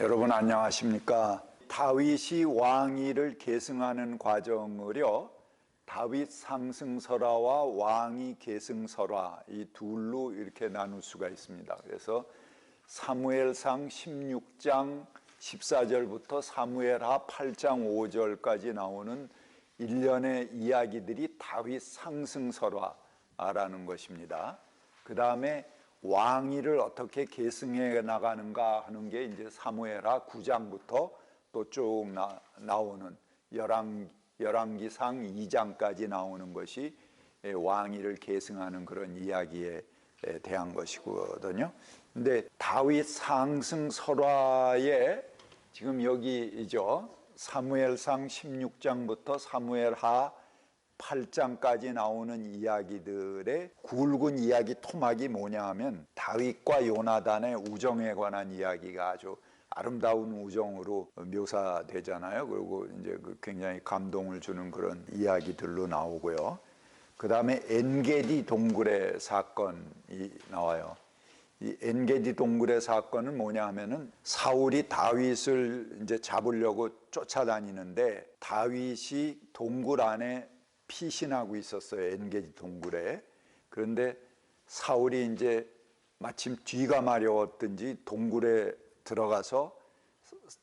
여러분 안녕하십니까? 다윗이 왕위를 계승하는 과정을요, 다윗 상승설화와 왕위 계승설화 이 둘로 이렇게 나눌 수가 있습니다. 그래서 사무엘상 16장 14절부터 사무엘하 8장 5절까지 나오는 일련의 이야기들이 다윗 상승설화라는 것입니다. 그 다음에 왕위를 어떻게 계승해 나가는가 하는 게 이제 사무엘하 9장부터 또 쭉 나오는 열왕기상 2장까지 나오는 것이 왕위를 계승하는 그런 이야기에 대한 것이거든요. 근데 다윗 상승 설화에 지금 여기죠. 사무엘상 16장부터 사무엘하 8장까지 나오는 이야기들의 굵은 이야기 토막이 뭐냐 하면 다윗과 요나단의 우정에 관한 이야기가 아주 아름다운 우정으로 묘사되잖아요. 그리고 이제 굉장히 감동을 주는 그런 이야기들로 나오고요. 그 다음에 엔게디 동굴의 사건이 나와요. 이 엔게디 동굴의 사건은 뭐냐 하면은 사울이 다윗을 이제 잡으려고 쫓아다니는데 다윗이 동굴 안에 피신하고 있었어요. 엔게디 동굴에. 그런데 사울이 이제 마침 뒤가 마려웠든지 동굴에 들어가서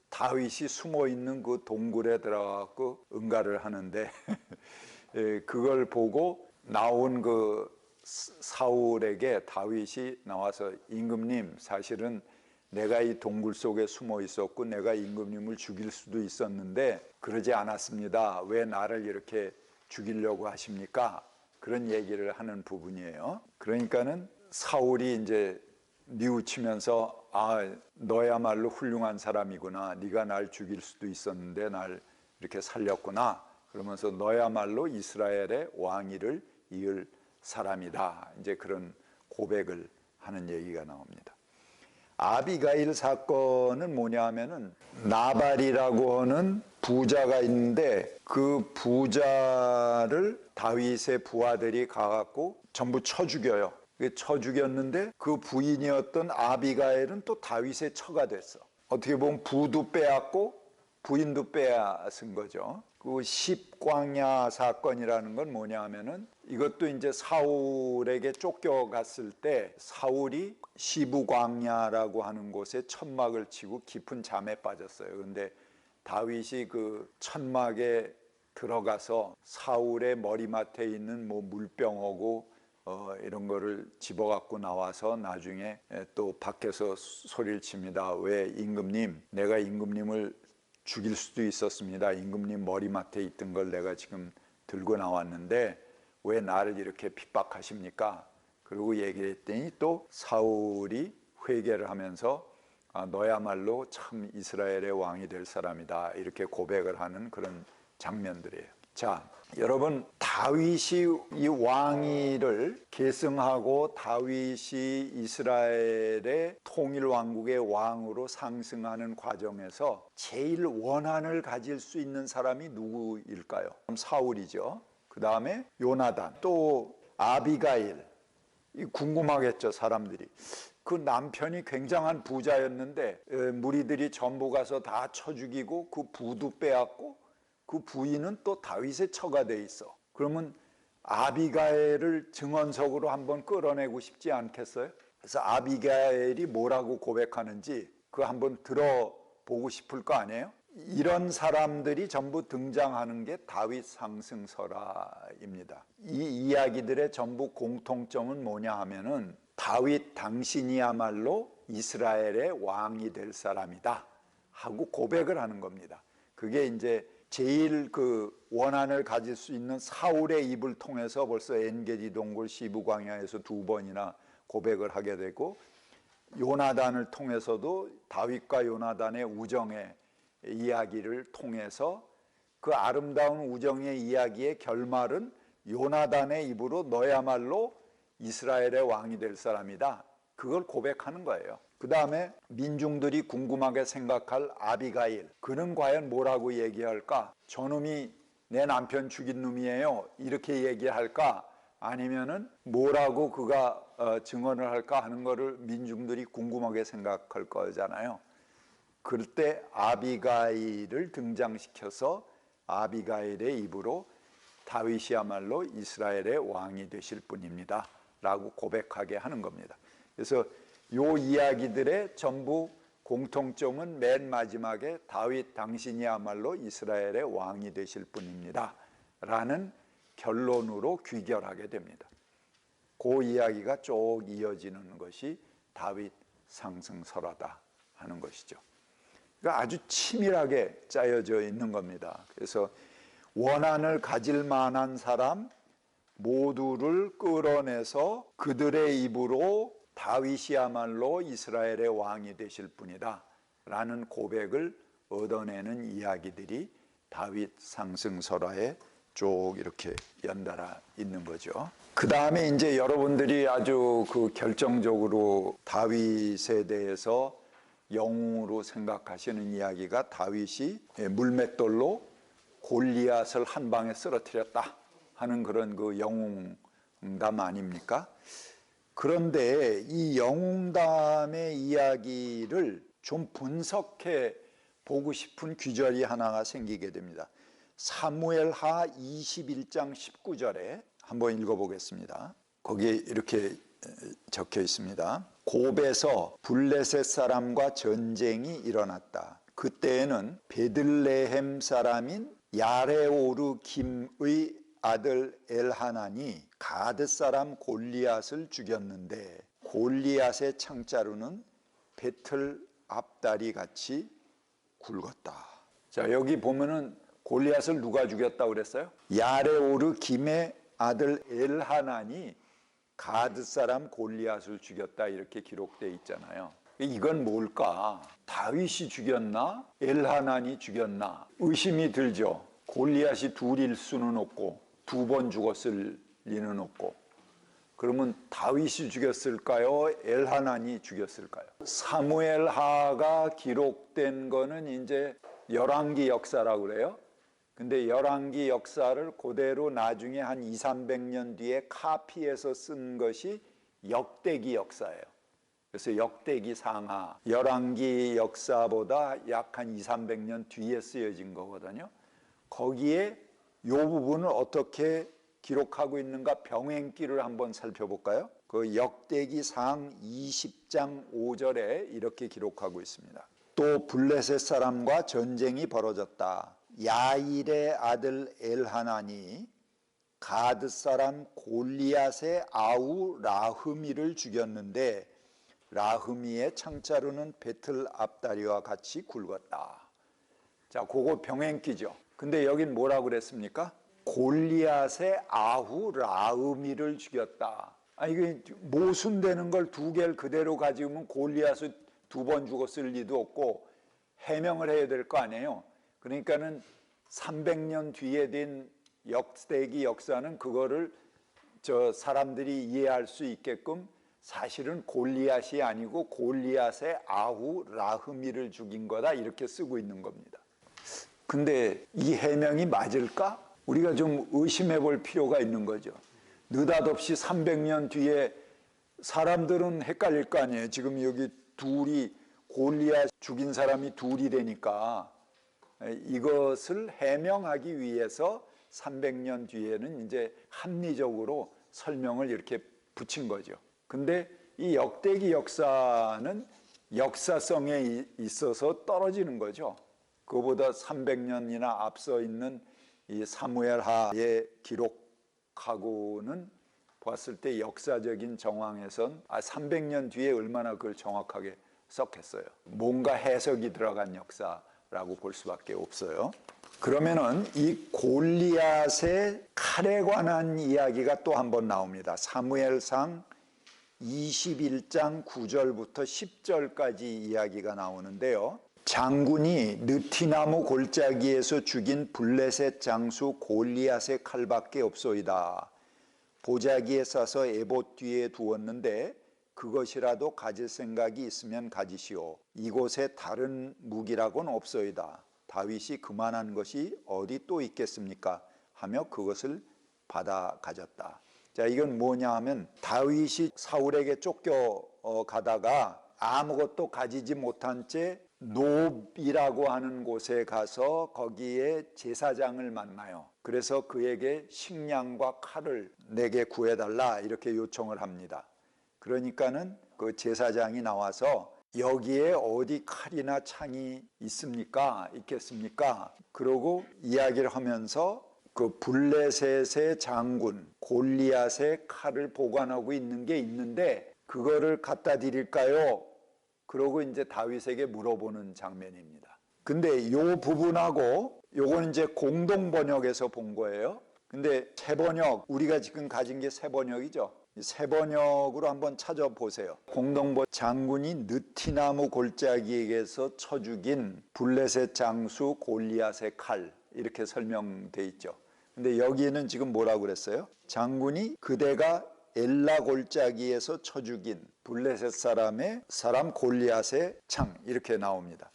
다윗이 숨어 있는 그 동굴에 들어가고 응가를 하는데 그걸 보고 나온 그 사울에게 다윗이 나와서 임금님, 사실은 내가 이 동굴 속에 숨어 있었고 내가 임금님을 죽일 수도 있었는데 그러지 않았습니다. 왜 나를 이렇게 죽이려고 하십니까? 그런 얘기를 하는 부분이에요. 그러니까는 사울이 이제 뉘우치면서 너야말로 훌륭한 사람이구나. 네가 날 죽일 수도 있었는데 날 이렇게 살렸구나. 그러면서 너야말로 이스라엘의 왕위를 이을 사람이다. 이제 그런 고백을 하는 얘기가 나옵니다. 아비가일 사건은 뭐냐 하면은 나발이라고 하는 부자가 있는데 그 부자를 다윗의 부하들이 가갖고 전부 쳐 죽여요. 쳐 죽였는데 그 부인이었던 아비가일은 또 다윗의 처가 됐어. 어떻게 보면 부도 빼앗고 부인도 빼앗은 거죠. 그 십광야 사건이라는 건 뭐냐 하면은 이것도 이제 사울에게 쫓겨갔을 때 사울이 시부광야라고 하는 곳에 천막을 치고 깊은 잠에 빠졌어요. 그런데 다윗이 그 천막에 들어가서 사울의 머리맡에 있는 뭐 물병하고 이런 거를 집어갖고 나와서 나중에 또 밖에서 소리를 칩니다. 왜 임금님, 내가 임금님을 죽일 수도 있었습니다. 임금님 머리맡에 있던 걸 내가 지금 들고 나왔는데 왜 나를 이렇게 핍박하십니까? 그리고 얘기를 했더니 또 사울이 회개를 하면서 너야말로 참 이스라엘의 왕이 될 사람이다. 이렇게 고백을 하는 그런 장면들이에요. 자, 여러분, 다윗이 이 왕위를 계승하고 다윗이 이스라엘의 통일 왕국의 왕으로 상승하는 과정에서 제일 원한을 가질 수 있는 사람이 누구일까요? 사울이죠. 그 다음에 요나단, 또 아비가일. 궁금하겠죠, 사람들이. 그 남편이 굉장한 부자였는데 무리들이 전부 가서 다 쳐 죽이고 그 부도 빼앗고 그 부인은 또 다윗의 처가 돼 있어. 그러면 아비가일을 증언석으로 한번 끌어내고 싶지 않겠어요? 그래서 아비가일이 뭐라고 고백하는지 그거 한번 들어보고 싶을 거 아니에요? 이런 사람들이 전부 등장하는 게 다윗 상승설화입니다. 이 이야기들의 전부 공통점은 뭐냐 하면은 다윗 당신이야말로 이스라엘의 왕이 될 사람이다 하고 고백을 하는 겁니다. 그게 이제 제일 그 원한을 가질 수 있는 사울의 입을 통해서 벌써 엔게디 동굴 시부광야에서 2번이나 고백을 하게 되고, 요나단을 통해서도 다윗과 요나단의 우정의 이야기를 통해서 그 아름다운 우정의 이야기의 결말은 요나단의 입으로 너야말로 이스라엘의 왕이 될 사람이다. 그걸 고백하는 거예요. 그 다음에 민중들이 궁금하게 생각할 아비가일, 그는 과연 뭐라고 얘기할까? 저놈이 내 남편 죽인 놈이에요 이렇게 얘기할까? 아니면은 뭐라고 그가 증언을 할까 하는 거를 민중들이 궁금하게 생각할 거잖아요. 그때 아비가일을 등장시켜서 아비가일의 입으로 다윗이야말로 이스라엘의 왕이 되실 분입니다 라고 고백하게 하는 겁니다. 그래서 이 이야기들의 전부 공통점은 맨 마지막에 다윗 당신이야말로 이스라엘의 왕이 되실 분입니다 라는 결론으로 귀결하게 됩니다. 그 이야기가 쭉 이어지는 것이 다윗 상승설화다 하는 것이죠. 그러니까 아주 치밀하게 짜여져 있는 겁니다. 그래서 원한을 가질 만한 사람 모두를 끌어내서 그들의 입으로 다윗이야말로 이스라엘의 왕이 되실 분이다 라는 고백을 얻어내는 이야기들이 다윗 상승설화에 쭉 이렇게 연달아 있는 거죠. 그 다음에 이제 여러분들이 아주 그 결정적으로 다윗에 대해서 영웅으로 생각하시는 이야기가 다윗이 물맷돌로 골리앗을 한 방에 쓰러뜨렸다 하는 그런 그 영웅담 아닙니까? 그런데 이 영웅담의 이야기를 좀 분석해 보고 싶은 귀절이 하나가 생기게 됩니다. 사무엘하 21장 19절에 한번 읽어보겠습니다. 거기에 이렇게 적혀 있습니다. 곱에서 블레셋 사람과 전쟁이 일어났다. 그때에는 베들레헴 사람인 야레오르 김의 아들 엘하난이 가드 사람 골리앗을 죽였는데 골리앗의 창자루는 배틀 앞다리 같이 굵었다. 자, 여기 보면은 골리앗을 누가 죽였다고 그랬어요? 야레오르 김의 아들 엘하난이 가드 사람 골리앗을 죽였다 이렇게 기록되어 있잖아요. 이건 뭘까? 다윗이 죽였나? 엘하난이 죽였나? 의심이 들죠. 골리앗이 둘일 수는 없고 두 번 죽었을 리는 없고, 그러면 다윗이 죽였을까요? 엘하난이 죽였을까요? 사무엘하가 기록된 거는 이제 열왕기 역사라고 그래요. 근데 열왕기 역사를 그대로 나중에 한 200~300년 뒤에 카피해서 쓴 것이 역대기 역사예요. 그래서 역대기 상하, 열왕기 역사보다 약 한 200~300년 뒤에 쓰여진 거거든요. 거기에 이 부분을 어떻게 기록하고 있는가 병행기를 한번 살펴볼까요? 그 역대기 상 20장 5절에 이렇게 기록하고 있습니다. 또 블레셋 사람과 전쟁이 벌어졌다. 야일의 아들 엘하난이 가드 사람 골리앗의 아우 라흐미를 죽였는데 라흐미의 창자루는 배틀 앞다리와 같이 굵었다. 자, 그거 병행기죠. 근데 여긴 뭐라고 그랬습니까? 골리앗의 아우 라흐미를 죽였다. 이게 모순되는 걸 두 개를 그대로 가지고는 골리앗을 두 번 죽었을 리도 없고 해명을 해야 될 거 아니에요. 그러니까는 300년 뒤에 된 역대기 역사는 그거를 사람들이 이해할 수 있게끔 사실은 골리앗이 아니고 골리앗의 아우 라흐미를 죽인 거다 이렇게 쓰고 있는 겁니다. 근데 이 해명이 맞을까? 우리가 좀 의심해 볼 필요가 있는 거죠. 느닷없이 300년 뒤에 사람들은 헷갈릴 거 아니에요. 지금 여기 둘이 골리앗 죽인 사람이 둘이 되니까 이것을 해명하기 위해서 300년 뒤에는 이제 합리적으로 설명을 이렇게 붙인 거죠. 근데 이 역대기 역사는 역사성에 있어서 떨어지는 거죠. 그보다 300년이나 앞서 있는 이 사무엘하의 기록하고는 봤을 때 역사적인 정황에선 300년 뒤에 얼마나 그걸 정확하게 썼겠어요. 뭔가 해석이 들어간 역사라고 볼 수밖에 없어요. 그러면은 이 골리앗의 칼에 관한 이야기가 또 한 번 나옵니다. 사무엘상 21장 9절부터 10절까지 이야기가 나오는데요. 장군이 느티나무 골짜기에서 죽인 블레셋 장수 골리앗의 칼밖에 없소이다. 보자기에 싸서 에봇 뒤에 두었는데 그것이라도 가질 생각이 있으면 가지시오. 이곳에 다른 무기라고는 없소이다. 다윗이 그만한 것이 어디 또 있겠습니까? 하며 그것을 받아 가졌다. 자, 이건 뭐냐 하면 다윗이 사울에게 쫓겨가다가 아무것도 가지지 못한 채 노비라고 하는 곳에 가서 거기에 제사장을 만나요. 그래서 그에게 식량과 칼을 내게 구해달라 이렇게 요청을 합니다. 그러니까는 그 제사장이 나와서 여기에 어디 칼이나 창이 있겠습니까? 그러고 이야기를 하면서 그 블레셋의 장군 골리앗의 칼을 보관하고 있는 게 있는데 그거를 갖다 드릴까요? 그러고 이제 다윗에게 물어보는 장면입니다. 근데 요 부분하고 요건 이제 공동 번역에서 본 거예요. 근데 새 번역, 우리가 지금 가진 게 새 번역이죠. 새 번역으로 한번 찾아보세요. 공동번 장군이 느티나무 골짜기에게서 쳐 죽인 블레셋 장수 골리앗의 칼 이렇게 설명돼 있죠. 근데 여기는 지금 뭐라고 그랬어요? 장군이 그대가 엘라 골짜기에서 쳐 죽인 블레셋 사람 골리앗의 창 이렇게 나옵니다.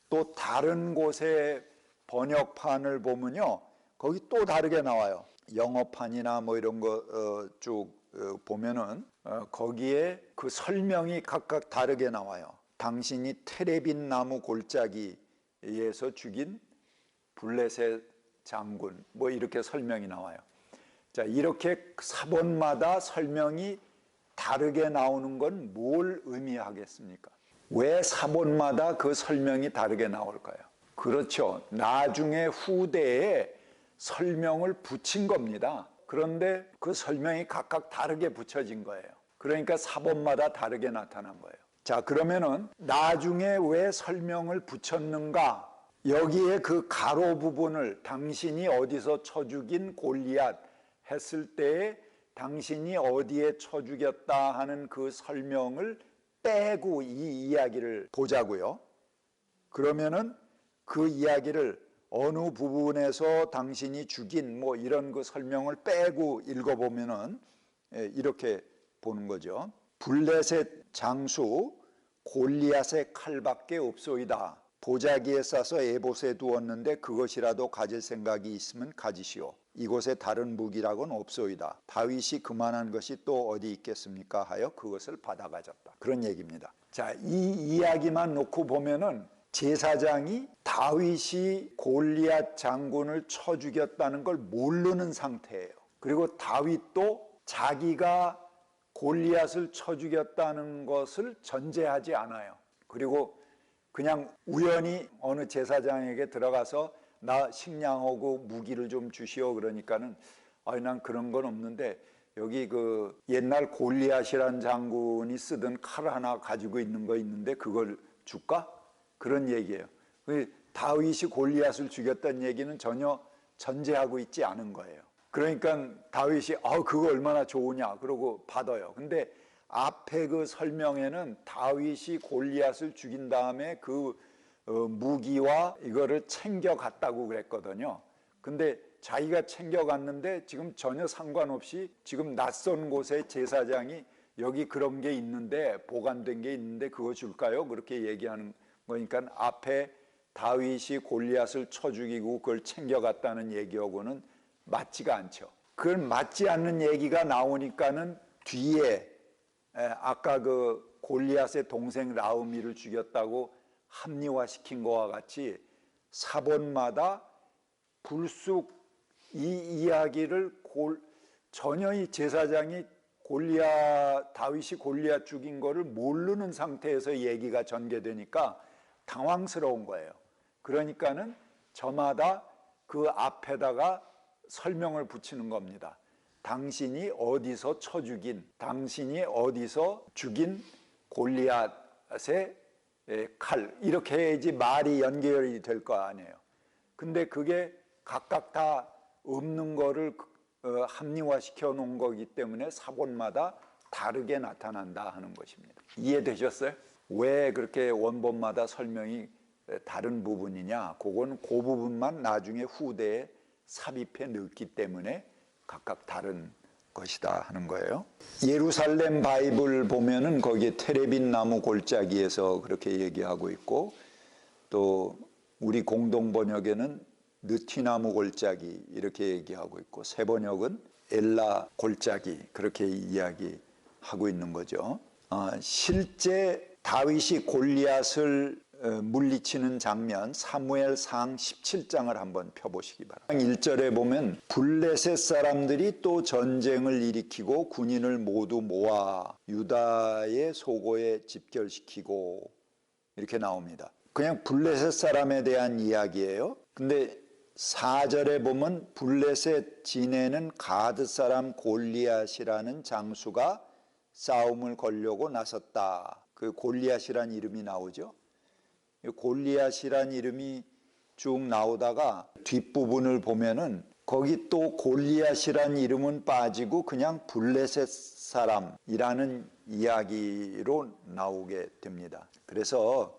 또 다른 곳의 번역판을 보면요, 거기 또 다르게 나와요. 영어판이나 뭐 이런 거 쭉 보면은 거기에 그 설명이 각각 다르게 나와요. 당신이 테레빗 나무 골짜기에서 죽인 블레셋 장군 뭐 이렇게 설명이 나와요. 자, 이렇게 사본마다 설명이 다르게 나오는 건 뭘 의미하겠습니까? 왜 사본마다 그 설명이 다르게 나올까요? 그렇죠. 나중에 후대에 설명을 붙인 겁니다. 그런데 그 설명이 각각 다르게 붙여진 거예요. 그러니까 사본마다 다르게 나타난 거예요. 자, 그러면은 나중에 왜 설명을 붙였는가? 여기에 그 가로 부분을 당신이 어디서 쳐 죽인 골리앗 했을 때에 당신이 어디에 쳐 죽였다 하는 그 설명을 빼고 이 이야기를 보자고요. 그러면은 그 이야기를 어느 부분에서 당신이 죽인 뭐 이런 그 설명을 빼고 읽어보면은 이렇게 보는 거죠. 블레셋 장수 골리앗의 칼밖에 없소이다. 보자기에 싸서 에봇에 두었는데 그것이라도 가질 생각이 있으면 가지시오. 이곳에 다른 무기라고는 없소이다. 다윗이 그만한 것이 또 어디 있겠습니까? 하여 그것을 받아가졌다. 그런 얘기입니다. 자, 이 이야기만 놓고 보면은 제사장이 다윗이 골리앗 장군을 쳐 죽였다는 걸 모르는 상태예요. 그리고 다윗도 자기가 골리앗을 쳐 죽였다는 것을 전제하지 않아요. 그리고 그냥 우연히 어느 제사장에게 들어가서 나 식량하고 무기를 좀 주시오 그러니까는 난 그런 건 없는데 여기 그 옛날 골리앗이란 장군이 쓰던 칼 하나 가지고 있는 거 있는데 그걸 줄까? 그런 얘기예요. 다윗이 골리앗을 죽였다는 얘기는 전혀 전제하고 있지 않은 거예요. 그러니까 다윗이 그거 얼마나 좋으냐 그러고 받아요. 근데 앞에 그 설명에는 다윗이 골리앗을 죽인 다음에 그 무기와 이거를 챙겨갔다고 그랬거든요. 근데 자기가 챙겨갔는데 지금 전혀 상관없이 지금 낯선 곳에 제사장이 여기 그런 게 있는데 보관된 게 있는데 그거 줄까요? 그렇게 얘기하는 거니까 앞에 다윗이 골리앗을 쳐 죽이고 그걸 챙겨갔다는 얘기하고는 맞지가 않죠. 그걸 맞지 않는 얘기가 나오니까는 뒤에 아까 그 골리앗의 동생 라우미를 죽였다고 합리화시킨 것과 같이 사본마다 불쑥 이 이야기를 전혀 이 제사장이 다윗이 골리앗 죽인 거를 모르는 상태에서 얘기가 전개되니까 당황스러운 거예요. 그러니까는 저마다 그 앞에다가 설명을 붙이는 겁니다. 당신이 어디서 쳐 죽인, 당신이 어디서 죽인 골리앗의 칼, 이렇게 해야지 말이 연결이 될 거 아니에요. 근데 그게 각각 다 없는 거를 합리화시켜 놓은 거기 때문에 사본마다 다르게 나타난다 하는 것입니다. 이해되셨어요? 왜 그렇게 원본마다 설명이 다른 부분이냐? 그건 그 부분만 나중에 후대에 삽입해 넣기 때문에 각각 다른 것이다 하는 거예요. 예루살렘 바이블 보면은 거기에 테레빗 나무 골짜기에서 그렇게 얘기하고 있고 또 우리 공동 번역에는 느티나무 골짜기 이렇게 얘기하고 있고 새 번역은 엘라 골짜기 그렇게 이야기하고 있는 거죠. 실제 다윗이 골리앗을 물리치는 장면 사무엘상 17장을 한번 펴보시기 바랍니다. 1절에 보면 블레셋 사람들이 또 전쟁을 일으키고 군인을 모두 모아 유다의 소고에 집결시키고 이렇게 나옵니다. 그냥 블레셋 사람에 대한 이야기예요. 근데 4절에 보면 블레셋 진에는 가드 사람 골리앗이라는 장수가 싸움을 걸려고 나섰다. 그 골리앗이란 이름이 나오죠. 골리앗이란 이름이 쭉 나오다가 뒷부분을 보면은 거기 또 골리앗이란 이름은 빠지고 그냥 블레셋 사람이라는 이야기로 나오게 됩니다. 그래서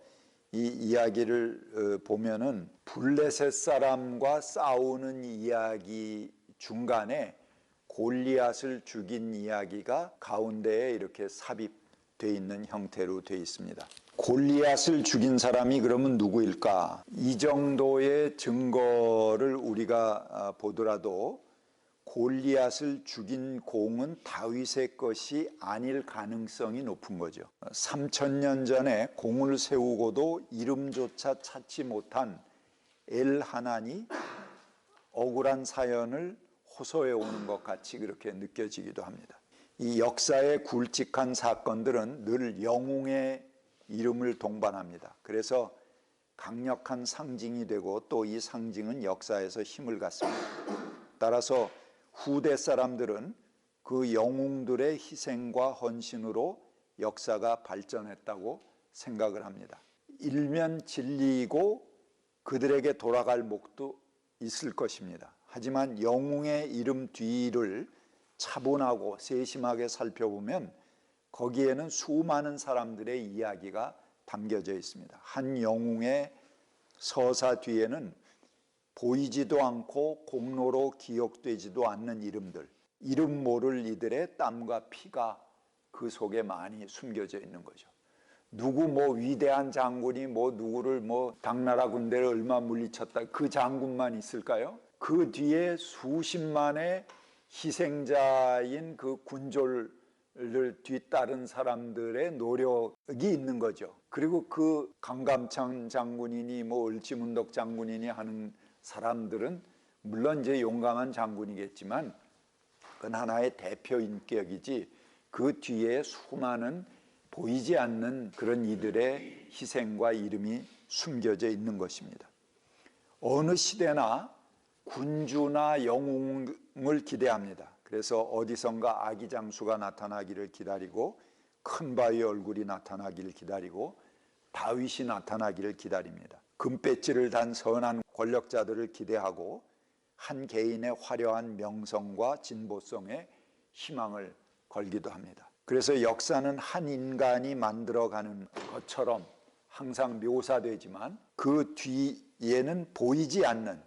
이 이야기를 보면은 블레셋 사람과 싸우는 이야기 중간에 골리앗을 죽인 이야기가 가운데에 이렇게 삽입되어 있는 형태로 되어 있습니다. 골리앗을 죽인 사람이 그러면 누구일까? 이 정도의 증거를 우리가 보더라도 골리앗을 죽인 공은 다윗의 것이 아닐 가능성이 높은 거죠. 3000년 전에 공을 세우고도 이름조차 찾지 못한 엘하난이 억울한 사연을 호소해 오는 것 같이 그렇게 느껴지기도 합니다. 이 역사의 굵직한 사건들은 늘 영웅의 이름을 동반합니다. 그래서 강력한 상징이 되고 또 이 상징은 역사에서 힘을 갖습니다. 따라서 후대 사람들은 그 영웅들의 희생과 헌신으로 역사가 발전했다고 생각을 합니다. 일면 진리이고 그들에게 돌아갈 목도 있을 것입니다. 하지만 영웅의 이름 뒤를 차분하고 세심하게 살펴보면 거기에는 수많은 사람들의 이야기가 담겨져 있습니다. 한 영웅의 서사 뒤에는 보이지도 않고 공로로 기억되지도 않는 이름들, 이름 모를 이들의 땀과 피가 그 속에 많이 숨겨져 있는 거죠. 누구 위대한 장군이 누구를 당나라 군대를 얼마 물리쳤다, 그 장군만 있을까요? 그 뒤에 수십만의 희생자인 그 군졸 를 뒤따른 사람들의 노력이 있는 거죠. 그리고 그 강감찬 장군이니 을지문덕 장군이니 하는 사람들은 물론 이제 용감한 장군이겠지만 그건 하나의 대표 인격이지 그 뒤에 수많은 보이지 않는 그런 이들의 희생과 이름이 숨겨져 있는 것입니다. 어느 시대나 군주나 영웅을 기대합니다. 그래서 어디선가 아기 장수가 나타나기를 기다리고 큰 바위 얼굴이 나타나기를 기다리고 다윗이 나타나기를 기다립니다. 금배지를 단 선한 권력자들을 기대하고 한 개인의 화려한 명성과 진보성에 희망을 걸기도 합니다. 그래서 역사는 한 인간이 만들어가는 것처럼 항상 묘사되지만 그 뒤에는 보이지 않는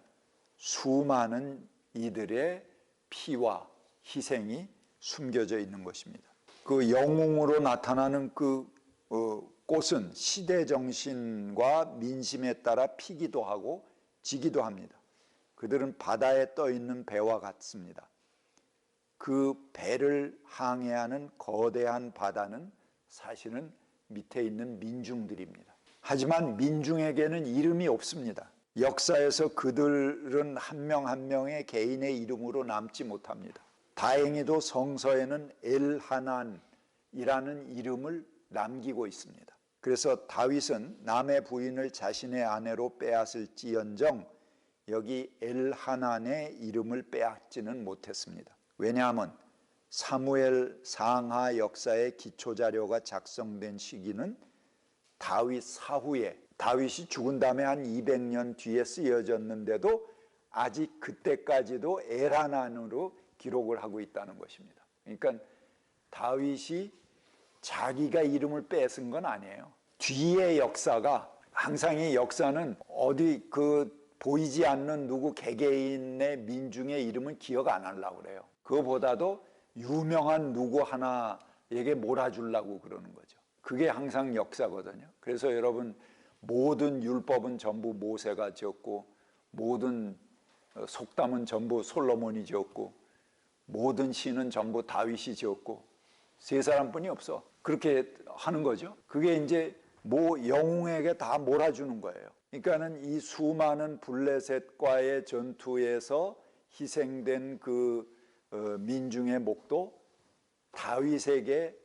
수많은 이들의 피와 희생이 숨겨져 있는 것입니다. 그 영웅으로 나타나는 그 꽃은 시대 정신과 민심에 따라 피기도 하고 지기도 합니다. 그들은 바다에 떠 있는 배와 같습니다. 그 배를 항해하는 거대한 바다는 사실은 밑에 있는 민중들입니다. 하지만 민중에게는 이름이 없습니다. 역사에서 그들은 한 명 한 명의 개인의 이름으로 남지 못합니다. 다행히도 성서에는 엘하난이라는 이름을 남기고 있습니다. 그래서 다윗은 남의 부인을 자신의 아내로 빼앗을지언정 여기 엘하난의 이름을 빼앗지는 못했습니다. 왜냐하면 사무엘 상하 역사의 기초자료가 작성된 시기는 다윗 사후에 다윗이 죽은 다음에 한 200년 뒤에 쓰여졌는데도 아직 그때까지도 엘하난으로 기록을 하고 있다는 것입니다. 그러니까 다윗이 자기가 이름을 뺏은 건 아니에요. 뒤의 역사가 항상 이 역사는 어디 보이지 않는 누구 개개인의 민중의 이름은 기억 안 하려고 그래요. 그거보다도 유명한 누구 하나에게 몰아주려고 그러는 거죠. 그게 항상 역사거든요. 그래서 여러분 모든 율법은 전부 모세가 지었고 모든 속담은 전부 솔로몬이 지었고 모든 시는 전부 다윗이 지었고 세 사람뿐이 없어. 그렇게 하는 거죠. 그게 이제 영웅에게 다 몰아주는 거예요. 그러니까는 이 수많은 블레셋과의 전투에서 희생된 그 민중의 목도 다윗에게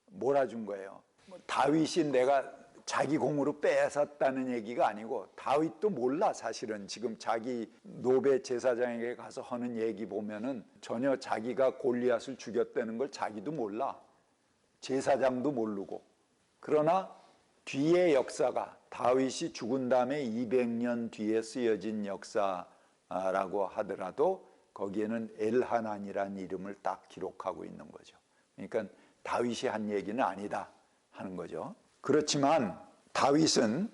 몰아준 거예요. 다윗이 내가 자기 공으로 뺏었다는 얘기가 아니고, 다윗도 몰라. 사실은 지금 자기 노베 제사장에게 가서 하는 얘기 보면은 전혀 자기가 골리앗을 죽였다는 걸 자기도 몰라. 제사장도 모르고. 그러나 뒤의 역사가, 다윗이 죽은 다음에 200년 뒤에 쓰여진 역사라고 하더라도 거기에는 엘하난이라는 이름을 딱 기록하고 있는 거죠. 그러니까 다윗이 한 얘기는 아니다 하는 거죠. 그렇지만 다윗은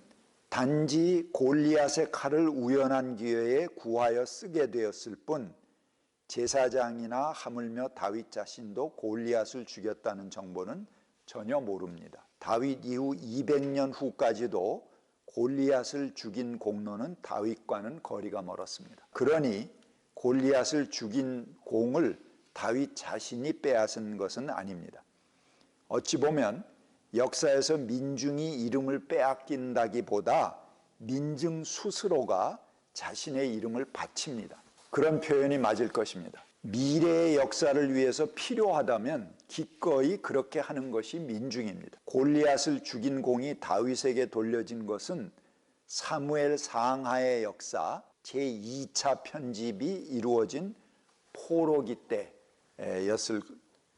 단지 골리앗의 칼을 우연한 기회에 구하여 쓰게 되었을 뿐, 제사장이나 하물며 다윗 자신도 골리앗을 죽였다는 정보는 전혀 모릅니다. 다윗 이후 200년 후까지도 골리앗을 죽인 공로는 다윗과는 거리가 멀었습니다. 그러니 골리앗을 죽인 공을 다윗 자신이 빼앗은 것은 아닙니다. 어찌 보면 역사에서 민중이 이름을 빼앗긴다기보다 민중 스스로가 자신의 이름을 바칩니다. 그런 표현이 맞을 것입니다. 미래의 역사를 위해서 필요하다면 기꺼이 그렇게 하는 것이 민중입니다. 골리앗을 죽인 공이 다윗에게 돌려진 것은 사무엘 상하의 역사 제2차 편집이 이루어진 포로기 때였을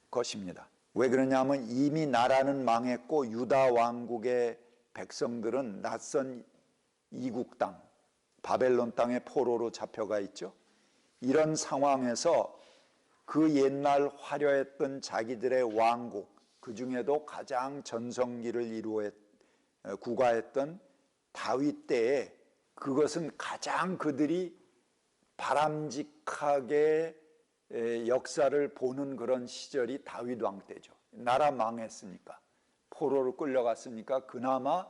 것입니다. 왜 그러냐면 이미 나라는 망했고 유다 왕국의 백성들은 낯선 이국 땅, 바벨론 땅에 포로로 잡혀가 있죠. 이런 상황에서 그 옛날 화려했던 자기들의 왕국, 그 중에도 가장 전성기를 구가했던 다윗 때에 그것은 가장 그들이 바람직하게 역사를 보는 그런 시절이 다윗 왕 때죠. 나라 망했으니까, 포로로 끌려갔으니까 그나마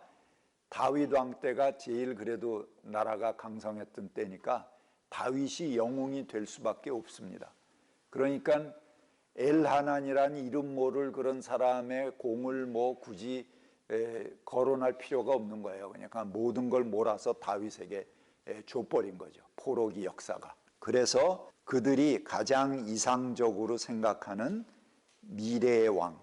다윗 왕 때가 제일 그래도 나라가 강성했던 때니까 다윗이 영웅이 될 수밖에 없습니다. 그러니까 엘하난이라는 이름 모를 그런 사람의 공을 굳이 거론할 필요가 없는 거예요. 그러니까 모든 걸 몰아서 다윗에게 줘버린 거죠. 포로기 역사가. 그래서 그들이 가장 이상적으로 생각하는 미래의 왕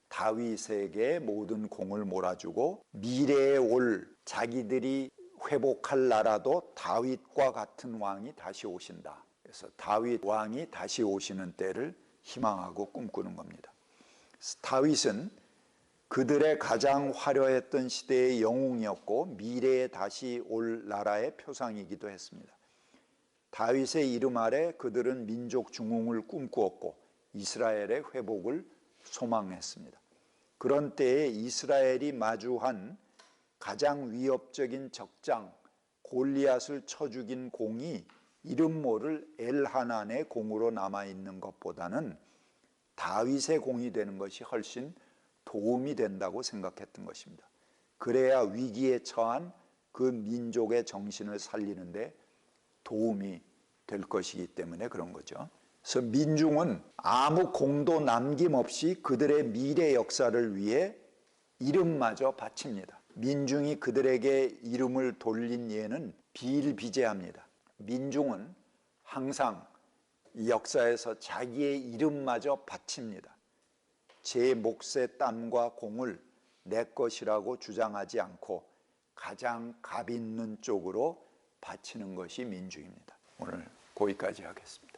다윗에게 모든 공을 몰아주고, 미래에 올 자기들이 회복할 나라도 다윗과 같은 왕이 다시 오신다. 그래서 다윗 왕이 다시 오시는 때를 희망하고 꿈꾸는 겁니다. 다윗은 그들의 가장 화려했던 시대의 영웅이었고 미래에 다시 올 나라의 표상이기도 했습니다. 다윗의 이름 아래 그들은 민족 중흥을 꿈꾸었고 이스라엘의 회복을 소망했습니다. 그런 때에 이스라엘이 마주한 가장 위협적인 적장 골리앗을 쳐 죽인 공이 이름 모를 엘하난의 공으로 남아있는 것보다는 다윗의 공이 되는 것이 훨씬 도움이 된다고 생각했던 것입니다. 그래야 위기에 처한 그 민족의 정신을 살리는데 도움이 될 것이기 때문에 그런 거죠. 그래서 민중은 아무 공도 남김없이 그들의 미래 역사를 위해 이름마저 바칩니다. 민중이 그들에게 이름을 돌린 예는 비일비재합니다. 민중은 항상 이 역사에서 자기의 이름마저 바칩니다. 제 몫의 땀과 공을 내 것이라고 주장하지 않고 가장 값 있는 쪽으로 바치는 것이 민중입니다. 오늘 거기까지 하겠습니다.